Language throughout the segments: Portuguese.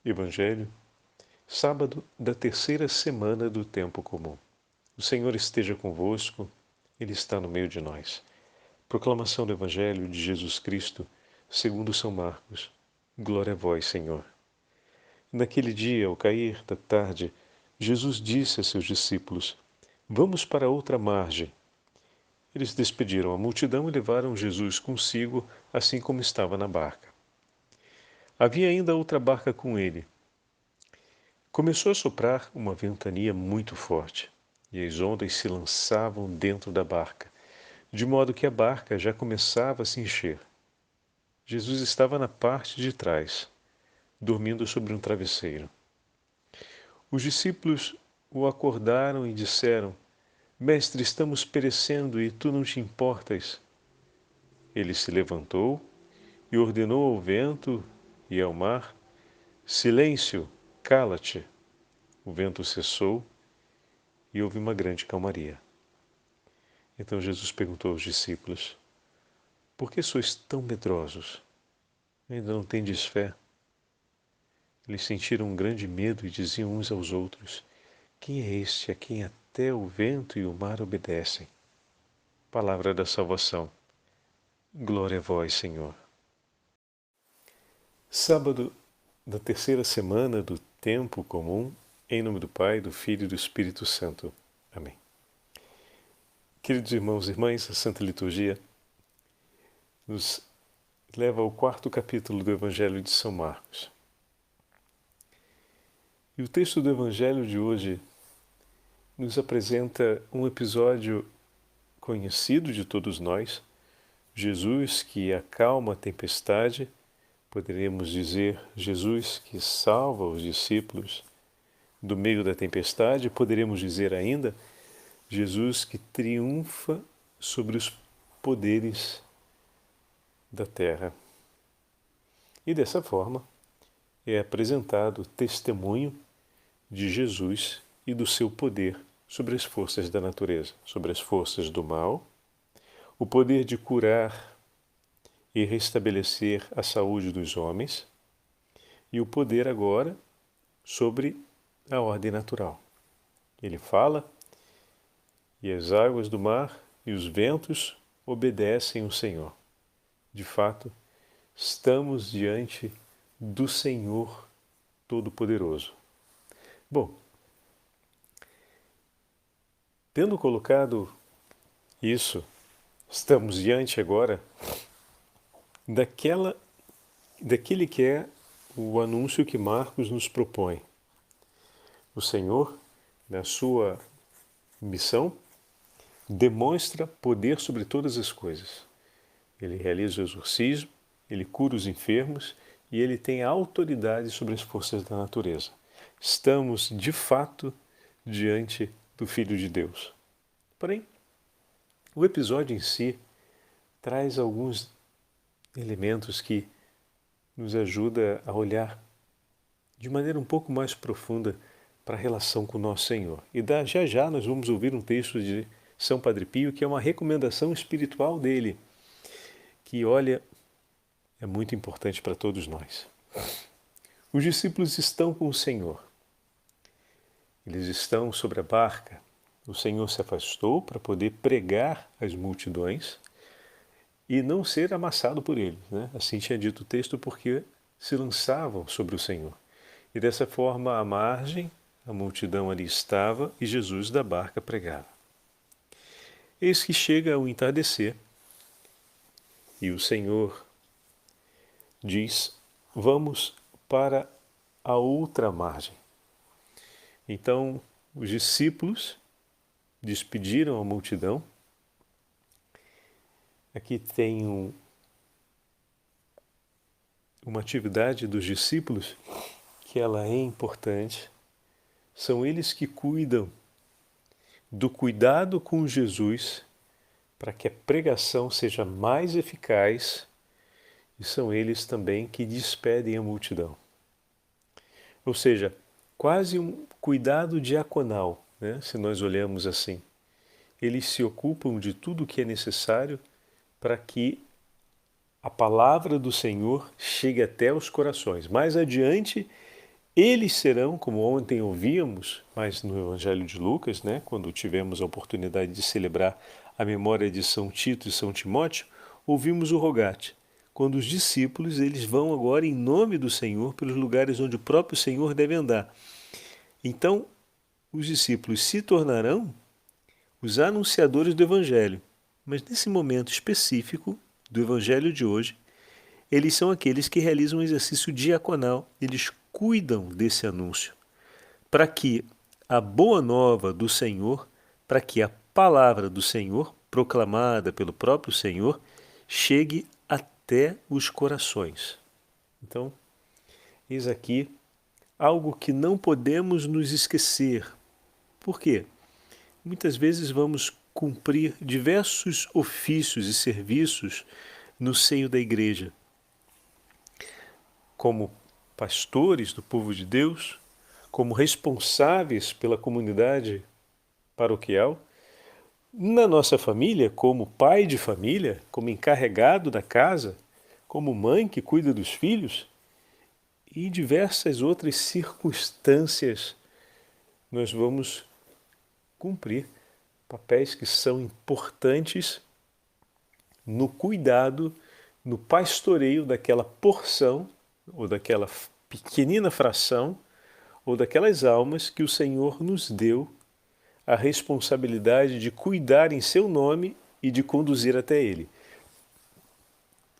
Evangelho, sábado da terceira semana do tempo comum. O Senhor esteja convosco, Ele está no meio de nós. Proclamação do Evangelho de Jesus Cristo, segundo São Marcos. Glória a vós, Senhor. Naquele dia, ao cair da tarde, Jesus disse a seus discípulos: Vamos para outra margem. Eles despediram a multidão e levaram Jesus consigo, assim como estava na barca. Havia ainda outra barca com ele. Começou a soprar uma ventania muito forte, e as ondas se lançavam dentro da barca, de modo que a barca já começava a se encher. Jesus estava na parte de trás, dormindo sobre um travesseiro. Os discípulos o acordaram e disseram: Mestre, estamos perecendo e tu não te importas. Ele se levantou e ordenou ao vento e ao mar: Silêncio, cala-te. O vento cessou e houve uma grande calmaria. Então Jesus perguntou aos discípulos: Por que sois tão medrosos? Ainda não tendes fé? Eles sentiram um grande medo e diziam uns aos outros: Quem é este a quem até o vento e o mar obedecem? Palavra da salvação. Glória a vós, Senhor. Sábado da terceira semana do tempo comum, em nome do Pai, do Filho e do Espírito Santo. Amém. Queridos irmãos e irmãs, a Santa Liturgia nos leva ao quarto capítulo do Evangelho de São Marcos. E o texto do Evangelho de hoje nos apresenta um episódio conhecido de todos nós, Jesus que acalma a tempestade, poderíamos dizer Jesus que salva os discípulos do meio da tempestade, poderíamos dizer ainda Jesus que triunfa sobre os poderes da terra. E dessa forma é apresentado o testemunho de Jesus e do seu poder sobre as forças da natureza, sobre as forças do mal, o poder de curar e restabelecer a saúde dos homens e o poder agora sobre a ordem natural. Ele fala e as águas do mar e os ventos obedecem o Senhor. De fato, estamos diante do Senhor Todo-Poderoso. Bom, tendo colocado isso, estamos diante agora daquele que é o anúncio que Marcos nos propõe. O Senhor, na sua missão, demonstra poder sobre todas as coisas. Ele realiza o exorcismo, ele cura os enfermos e ele tem autoridade sobre as forças da natureza. Estamos, de fato, diante do Filho de Deus. Porém, o episódio em si traz alguns elementos que nos ajuda a olhar de maneira um pouco mais profunda para a relação com o nosso Senhor. E já já nós vamos ouvir um texto de São Padre Pio, que é uma recomendação espiritual dele, que, olha, é muito importante para todos nós. Os discípulos estão com o Senhor. Eles estão sobre a barca. O Senhor se afastou para poder pregar às multidões e não ser amassado por eles, né? Assim tinha dito o texto, porque se lançavam sobre o Senhor. E dessa forma, à margem, a multidão ali estava e Jesus da barca pregava. Eis que chega o entardecer e o Senhor diz: Vamos para a outra margem. Então, os discípulos despediram a multidão. Aqui tem uma atividade dos discípulos que ela é importante. São eles que cuidam do cuidado com Jesus para que a pregação seja mais eficaz, e são eles também que despedem a multidão. Ou seja, quase um cuidado diaconal, né? Se nós olhamos assim. Eles se ocupam de tudo o que é necessário para que a palavra do Senhor chegue até os corações. Mais adiante, Eles serão, como ontem ouvíamos, mas no Evangelho de Lucas, né, quando tivemos a oportunidade de celebrar a memória de São Tito e São Timóteo, ouvimos o Rogate. Quando os discípulos, eles vão agora em nome do Senhor pelos lugares onde o próprio Senhor deve andar. Então, os discípulos se tornarão os anunciadores do Evangelho. Mas nesse momento específico do Evangelho de hoje, eles são aqueles que realizam um exercício diaconal. Eles cuidam desse anúncio, para que a boa nova do Senhor, para que a palavra do Senhor, proclamada pelo próprio Senhor, chegue até os corações. Então, eis aqui algo que não podemos nos esquecer. Por quê? Muitas vezes vamos cumprir diversos ofícios e serviços no seio da igreja, como pastores do povo de Deus, como responsáveis pela comunidade paroquial, na nossa família, como pai de família, como encarregado da casa, como mãe que cuida dos filhos, e em diversas outras circunstâncias nós vamos cumprir papéis que são importantes no cuidado, no pastoreio daquela porção ou daquela pequenina fração ou daquelas almas que o Senhor nos deu a responsabilidade de cuidar em seu nome e de conduzir até Ele.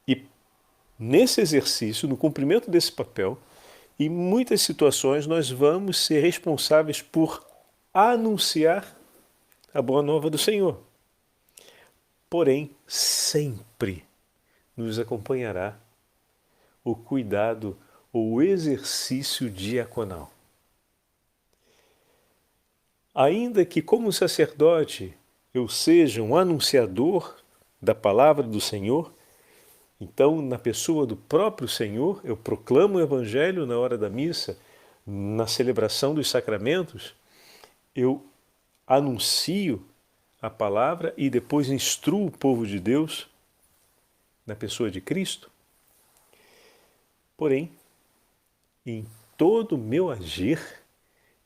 E nesse exercício, no cumprimento desse papel, em muitas situações nós vamos ser responsáveis por anunciar a boa nova do Senhor. Porém, sempre nos acompanhará o cuidado ou o exercício diaconal. Ainda que como sacerdote eu seja um anunciador da palavra do Senhor, então na pessoa do próprio Senhor eu proclamo o Evangelho na hora da missa, na celebração dos sacramentos, eu anuncio a palavra e depois instruo o povo de Deus na pessoa de Cristo. Porém, em todo o meu agir,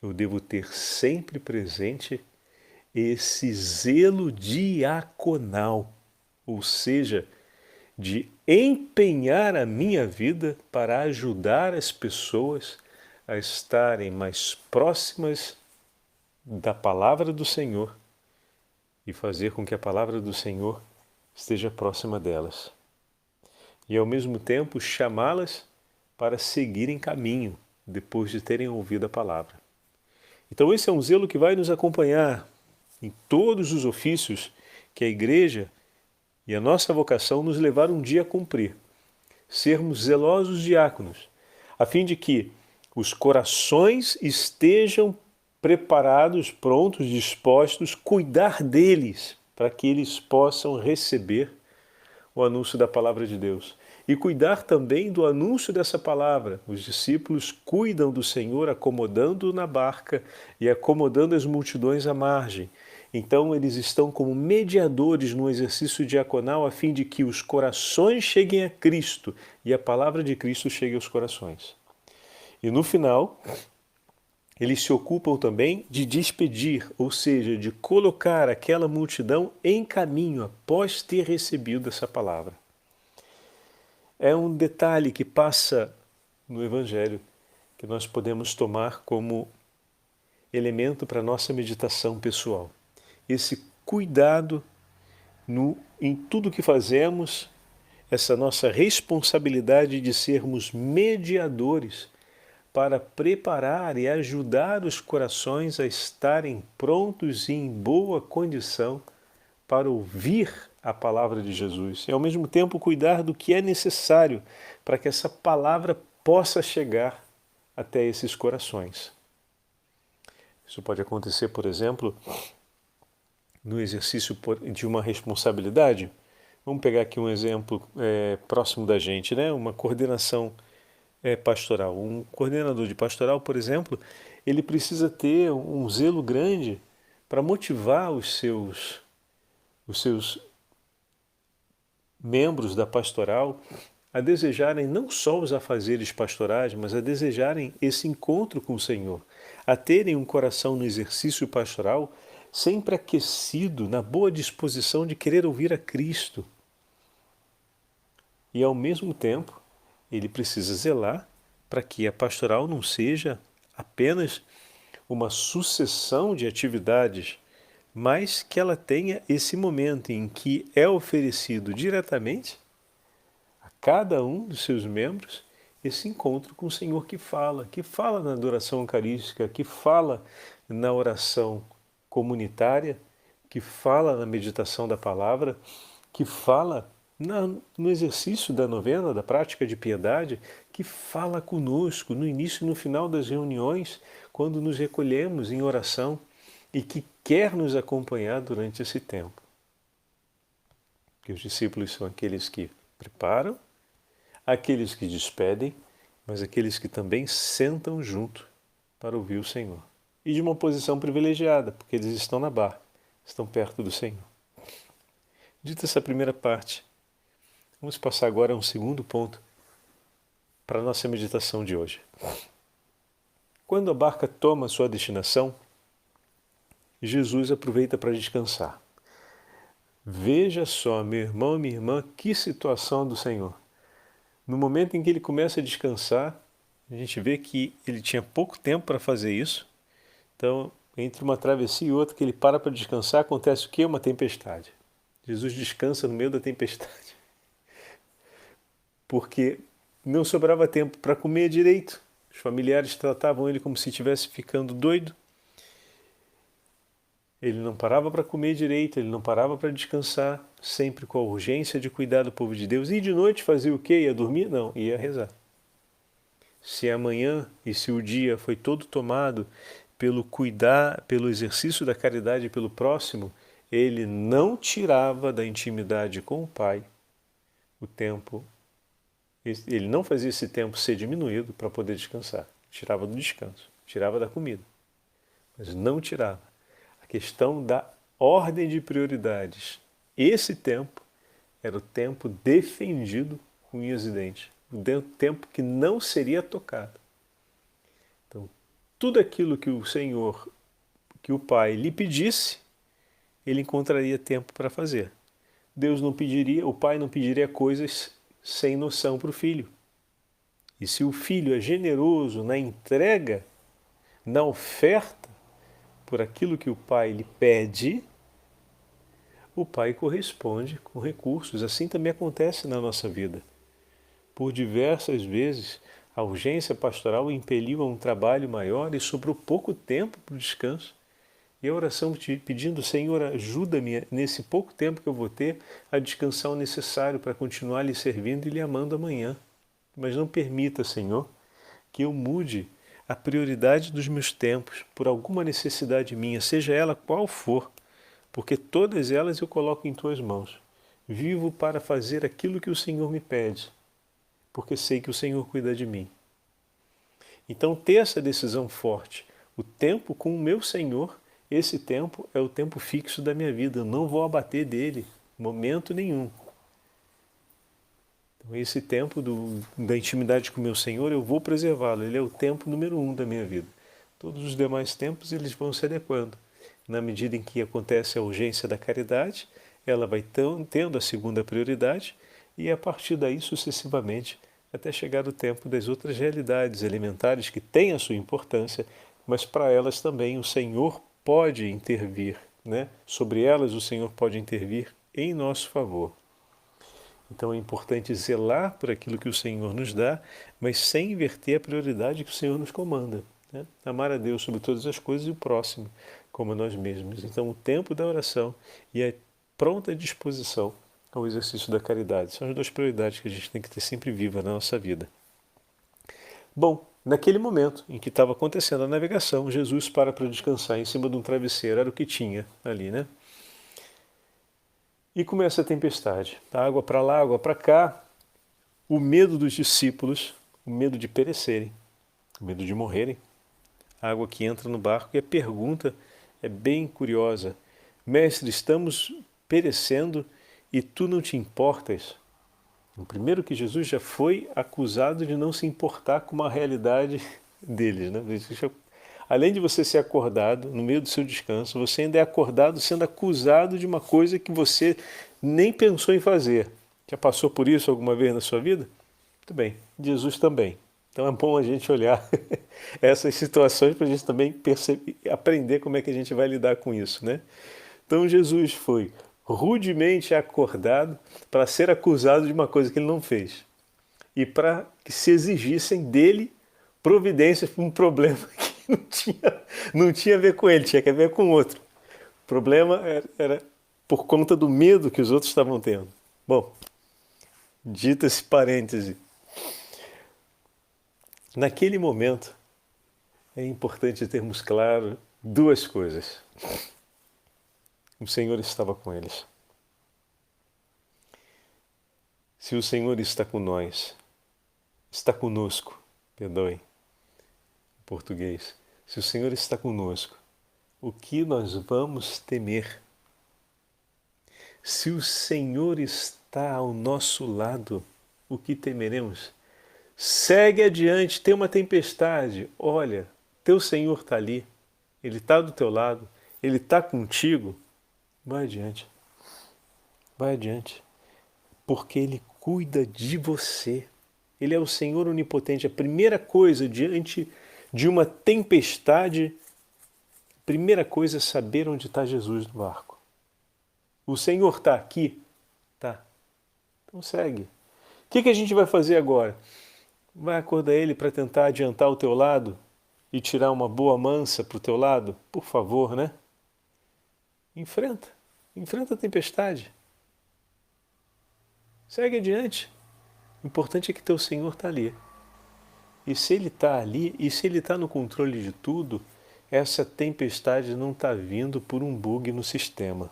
eu devo ter sempre presente esse zelo diaconal, ou seja, de empenhar a minha vida para ajudar as pessoas a estarem mais próximas da palavra do Senhor e fazer com que a palavra do Senhor esteja próxima delas. E ao mesmo tempo chamá-las para seguirem caminho depois de terem ouvido a palavra. Então esse é um zelo que vai nos acompanhar em todos os ofícios que a igreja e a nossa vocação nos levaram um dia a cumprir. Sermos zelosos diáconos, a fim de que os corações estejam preparados, prontos, dispostos, cuidar deles, para que eles possam receber o anúncio da palavra de Deus. E cuidar também do anúncio dessa palavra. Os discípulos cuidam do Senhor acomodando-o na barca e acomodando as multidões à margem. Então eles estão como mediadores no exercício diaconal a fim de que os corações cheguem a Cristo e a palavra de Cristo chegue aos corações. E no final, eles se ocupam também de despedir, ou seja, de colocar aquela multidão em caminho após ter recebido essa palavra. É um detalhe que passa no Evangelho que nós podemos tomar como elemento para a nossa meditação pessoal. Esse cuidado em tudo que fazemos, essa nossa responsabilidade de sermos mediadores para preparar e ajudar os corações a estarem prontos e em boa condição para ouvir a palavra de Jesus e ao mesmo tempo cuidar do que é necessário para que essa palavra possa chegar até esses corações. Isso pode acontecer, por exemplo, no exercício de uma responsabilidade. Vamos pegar aqui um exemplo próximo da gente, né? Uma coordenação pastoral. Um coordenador de pastoral, por exemplo, ele precisa ter um zelo grande para motivar os seus membros da pastoral a desejarem não só os afazeres pastorais, mas a desejarem esse encontro com o Senhor, a terem um coração no exercício pastoral sempre aquecido, na boa disposição de querer ouvir a Cristo. E ao mesmo tempo, ele precisa zelar para que a pastoral não seja apenas uma sucessão de atividades, mas que ela tenha esse momento em que é oferecido diretamente a cada um dos seus membros esse encontro com o Senhor que fala na adoração eucarística, que fala na oração comunitária, que fala na meditação da palavra, que fala no exercício da novena, da prática de piedade, que fala conosco no início e no final das reuniões, quando nos recolhemos em oração e que quer nos acompanhar durante esse tempo. Que os discípulos são aqueles que preparam, aqueles que despedem, mas aqueles que também sentam junto para ouvir o Senhor. E de uma posição privilegiada, porque eles estão na barca, estão perto do Senhor. Dita essa primeira parte, vamos passar agora a um segundo ponto para a nossa meditação de hoje. Quando a barca toma sua destinação, Jesus aproveita para descansar. Veja só, meu irmão e minha irmã, que situação do Senhor. No momento em que ele começa a descansar, a gente vê que ele tinha pouco tempo para fazer isso. Então, entre uma travessia e outra, que ele para descansar, acontece o quê? Uma tempestade. Jesus descansa no meio da tempestade. Porque não sobrava tempo para comer direito. Os familiares tratavam ele como se estivesse ficando doido. Ele não parava para comer direito, ele não parava para descansar, sempre com a urgência de cuidar do povo de Deus. E de noite fazia o quê? Ia dormir? Não, ia rezar. Se amanhã e se o dia foi todo tomado pelo exercício da caridade pelo próximo, ele não tirava da intimidade com o Pai o tempo. Ele não fazia esse tempo ser diminuído para poder descansar. Tirava do descanso, tirava da comida, mas não tirava. A questão da ordem de prioridades. Esse tempo era o tempo defendido com unhas e dentes. O tempo que não seria tocado. Então, tudo aquilo que o Senhor, que o Pai lhe pedisse, ele encontraria tempo para fazer. Deus não pediria, o Pai não pediria coisas sem noção para o Filho. E se o Filho é generoso na entrega, na oferta, por aquilo que o Pai lhe pede, o Pai corresponde com recursos. Assim também acontece na nossa vida. Por diversas vezes, a urgência pastoral impeliu a um trabalho maior e sobrou pouco tempo para o descanso. E a oração pedindo, Senhor, ajuda-me nesse pouco tempo que eu vou ter a descansar o necessário para continuar lhe servindo e lhe amando amanhã. Mas não permita, Senhor, que eu mude a prioridade dos meus tempos por alguma necessidade minha, seja ela qual for, porque todas elas eu coloco em tuas mãos. Vivo para fazer aquilo que o Senhor me pede, porque sei que o Senhor cuida de mim. Então, ter essa decisão forte, o tempo com o meu Senhor, esse tempo é o tempo fixo da minha vida, eu não vou abater dele, momento nenhum. Então, esse tempo da intimidade com o meu Senhor, eu vou preservá-lo, ele é o tempo número 1 da minha vida. Todos os demais tempos, eles vão se adequando. Na medida em que acontece a urgência da caridade, ela vai tendo a segunda prioridade, e a partir daí, sucessivamente, até chegar o tempo das outras realidades elementares que têm a sua importância, mas para elas também o Senhor pode intervir, né? Sobre elas o Senhor pode intervir em nosso favor. Então é importante zelar por aquilo que o Senhor nos dá, mas sem inverter a prioridade que o Senhor nos comanda, né? Amar a Deus sobre todas as coisas e o próximo como a nós mesmos. Então o tempo da oração e a pronta disposição ao exercício da caridade são as duas prioridades que a gente tem que ter sempre viva na nossa vida. Bom, naquele momento em que estava acontecendo a navegação, Jesus para descansar em cima de um travesseiro, era o que tinha ali, né? E começa a tempestade. Água para lá, água para cá. O medo dos discípulos, o medo de perecerem, o medo de morrerem. A água que entra no barco. E a pergunta é bem curiosa. Mestre, estamos perecendo e tu não te importas? Primeiro que Jesus já foi acusado de não se importar com uma realidade deles, né? Além de você ser acordado no meio do seu descanso, você ainda é acordado sendo acusado de uma coisa que você nem pensou em fazer. Já passou por isso alguma vez na sua vida? Muito bem, Jesus também. Então é bom a gente olhar essas situações para a gente também perceber, aprender como é que a gente vai lidar com isso, né? Então Jesus foi rudemente acordado para ser acusado de uma coisa que ele não fez e para que se exigissem dele providências para um problema que não tinha a ver com ele, tinha que ver com outro. O problema era por conta do medo que os outros estavam tendo. Bom, dito esse parêntese, naquele momento é importante termos claro duas coisas. O Senhor estava com eles. Se o Senhor está com nós, está conosco, perdoe, em português. Se o Senhor está conosco, o que nós vamos temer? Se o Senhor está ao nosso lado, o que temeremos? Segue adiante, tem uma tempestade. Olha, teu Senhor está ali, Ele está do teu lado, Ele está contigo. Vai adiante, vai adiante, porque Ele cuida de você. Ele é o Senhor onipotente. A primeira coisa diante de uma tempestade, a primeira coisa é saber onde está Jesus no barco. O Senhor está aqui? Tá. Então segue. O que a gente vai fazer agora? Vai acordar Ele para tentar adiantar o teu lado e tirar uma boa mansa para o teu lado? Por favor, né? Enfrenta. Enfrenta a tempestade. Segue adiante. O importante é que teu Senhor está ali. E se Ele está ali, e se Ele está no controle de tudo, essa tempestade não está vindo por um bug no sistema.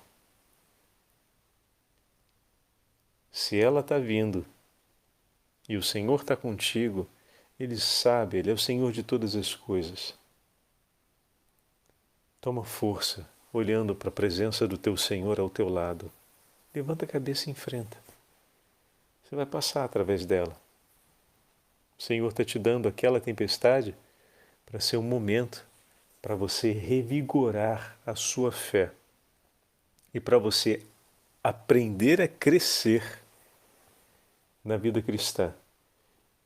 Se ela está vindo e o Senhor está contigo, Ele sabe, Ele é o Senhor de todas as coisas. Toma força, olhando para a presença do teu Senhor ao teu lado. Levanta a cabeça e enfrenta. Você vai passar através dela. O Senhor está te dando aquela tempestade para ser um momento para você revigorar a sua fé e para você aprender a crescer na vida cristã.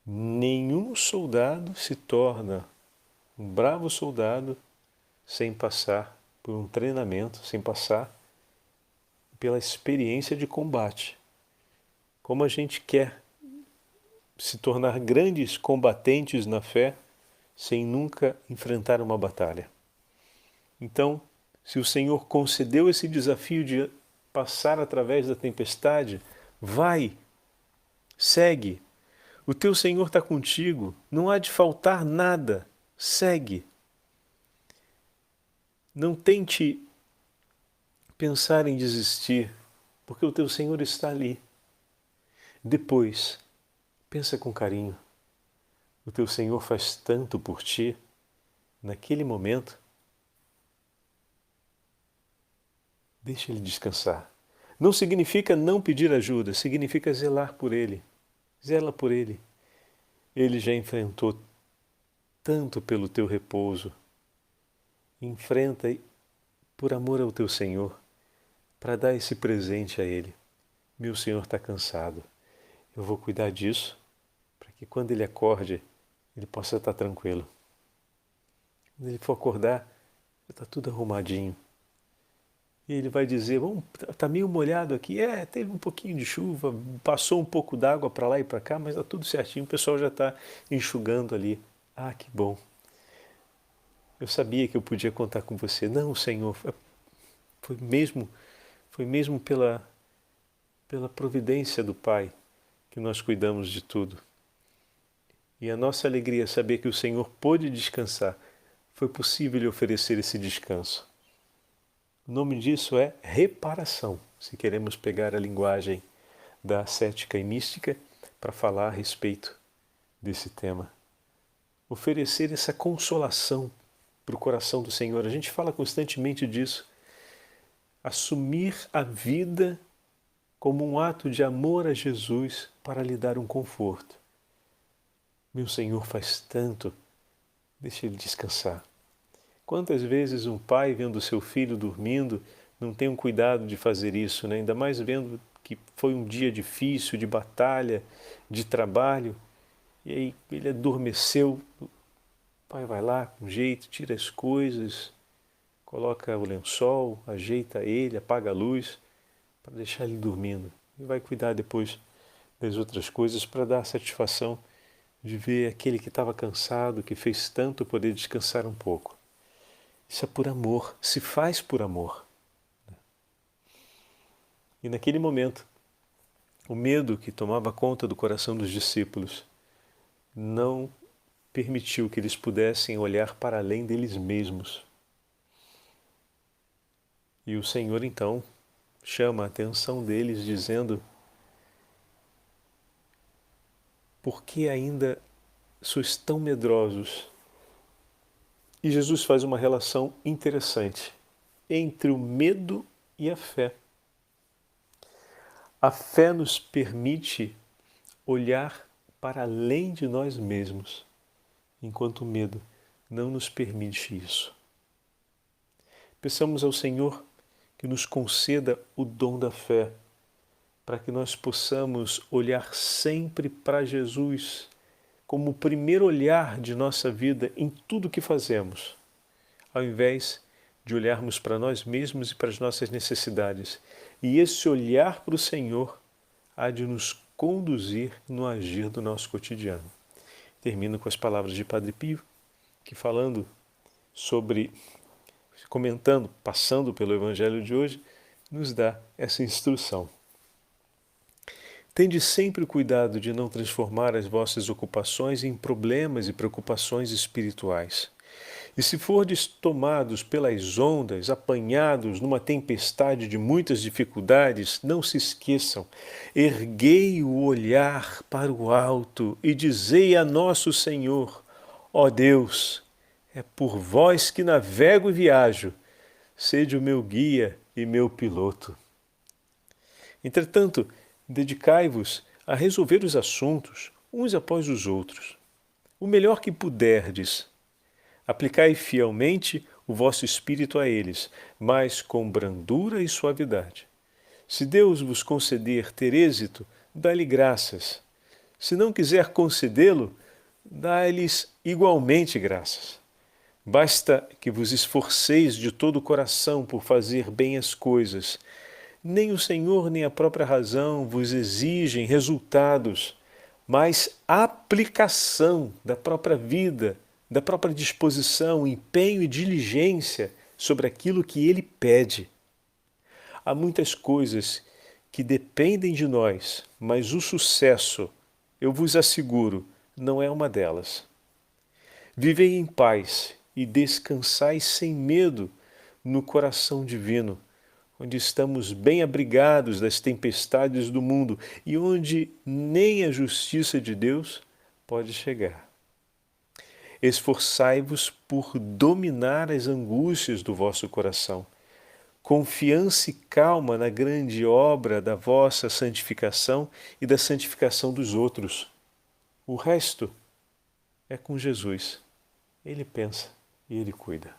Nenhum soldado se torna um bravo soldado sem passar por um treinamento, sem passar pela experiência de combate. Como a gente quer se tornar grandes combatentes na fé sem nunca enfrentar uma batalha. Então, se o Senhor concedeu esse desafio de passar através da tempestade, vai, segue. O teu Senhor está contigo, não há de faltar nada, segue. Não tente pensar em desistir, porque o teu Senhor está ali. Depois, pensa com carinho. O teu Senhor faz tanto por ti, naquele momento. Deixa Ele descansar. Não significa não pedir ajuda, significa zelar por Ele. Zela por Ele. Ele já enfrentou tanto pelo teu repouso. Enfrenta por amor ao teu Senhor, para dar esse presente a Ele. Meu Senhor está cansado. Eu vou cuidar disso, para que quando Ele acorde, Ele possa estar tranquilo. Quando Ele for acordar, já está tudo arrumadinho. E Ele vai dizer, está meio molhado aqui. Teve um pouquinho de chuva, passou um pouco d'água para lá e para cá, mas está tudo certinho, o pessoal já está enxugando ali. Ah, que bom. Eu sabia que eu podia contar com você. Não, Senhor, foi mesmo pela providência do Pai que nós cuidamos de tudo. E a nossa alegria é saber que o Senhor pôde descansar. Foi possível lhe oferecer esse descanso. O nome disso é reparação, se queremos pegar a linguagem da ascética e mística para falar a respeito desse tema. Oferecer essa consolação para o coração do Senhor. A gente fala constantemente disso. Assumir a vida como um ato de amor a Jesus para lhe dar um conforto. Meu Senhor faz tanto, deixa ele descansar. Quantas vezes um pai, vendo seu filho dormindo, não tem um cuidado de fazer isso, né? Ainda mais vendo que foi um dia difícil, de batalha, de trabalho, e aí ele adormeceu. O pai vai lá com jeito, tira as coisas, coloca o lençol, ajeita ele, apaga a luz, para deixar ele dormindo. E vai cuidar depois das outras coisas para dar a satisfação de ver aquele que estava cansado, que fez tanto, poder descansar um pouco. Isso é por amor, se faz por amor. E naquele momento, o medo que tomava conta do coração dos discípulos não permitiu que eles pudessem olhar para além deles mesmos. E o Senhor então chama a atenção deles dizendo: por que ainda sois tão medrosos? E Jesus faz uma relação interessante entre o medo e a fé. A fé nos permite olhar para além de nós mesmos, enquanto o medo não nos permite isso. Peçamos ao Senhor que nos conceda o dom da fé, para que nós possamos olhar sempre para Jesus como o primeiro olhar de nossa vida em tudo que fazemos, ao invés de olharmos para nós mesmos e para as nossas necessidades. E esse olhar para o Senhor há de nos conduzir no agir do nosso cotidiano. Termino com as palavras de Padre Pio, que comentando, passando pelo Evangelho de hoje, nos dá essa instrução. Tende sempre o cuidado de não transformar as vossas ocupações em problemas e preocupações espirituais. E se fordes tomados pelas ondas, apanhados numa tempestade de muitas dificuldades, não se esqueçam, erguei o olhar para o alto e dizei a nosso Senhor: ó Deus, é por vós que navego e viajo, sede o meu guia e meu piloto. Entretanto, dedicai-vos a resolver os assuntos uns após os outros, o melhor que puderdes. Aplicai fielmente o vosso espírito a eles, mas com brandura e suavidade. Se Deus vos conceder ter êxito, dá-lhe graças. Se não quiser concedê-lo, dá-lhes igualmente graças. Basta que vos esforceis de todo o coração por fazer bem as coisas. Nem o Senhor nem a própria razão vos exigem resultados, mas aplicação da própria vida, da própria disposição, empenho e diligência sobre aquilo que Ele pede. Há muitas coisas que dependem de nós, mas o sucesso, eu vos asseguro, não é uma delas. Vivei em paz e descansai sem medo no coração divino, onde estamos bem abrigados das tempestades do mundo e onde nem a justiça de Deus pode chegar. Esforçai-vos por dominar as angústias do vosso coração. Confiança e calma na grande obra da vossa santificação e da santificação dos outros. O resto é com Jesus. Ele pensa e Ele cuida.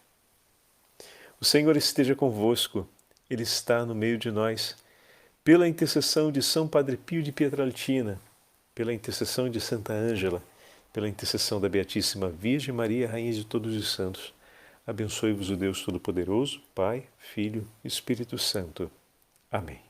O Senhor esteja convosco. Ele está no meio de nós. Pela intercessão de São Padre Pio de Pietrelcina, pela intercessão de Santa Ângela, pela intercessão da Beatíssima Virgem Maria, Rainha de todos os santos, abençoe-vos o Deus Todo-Poderoso, Pai, Filho e Espírito Santo. Amém.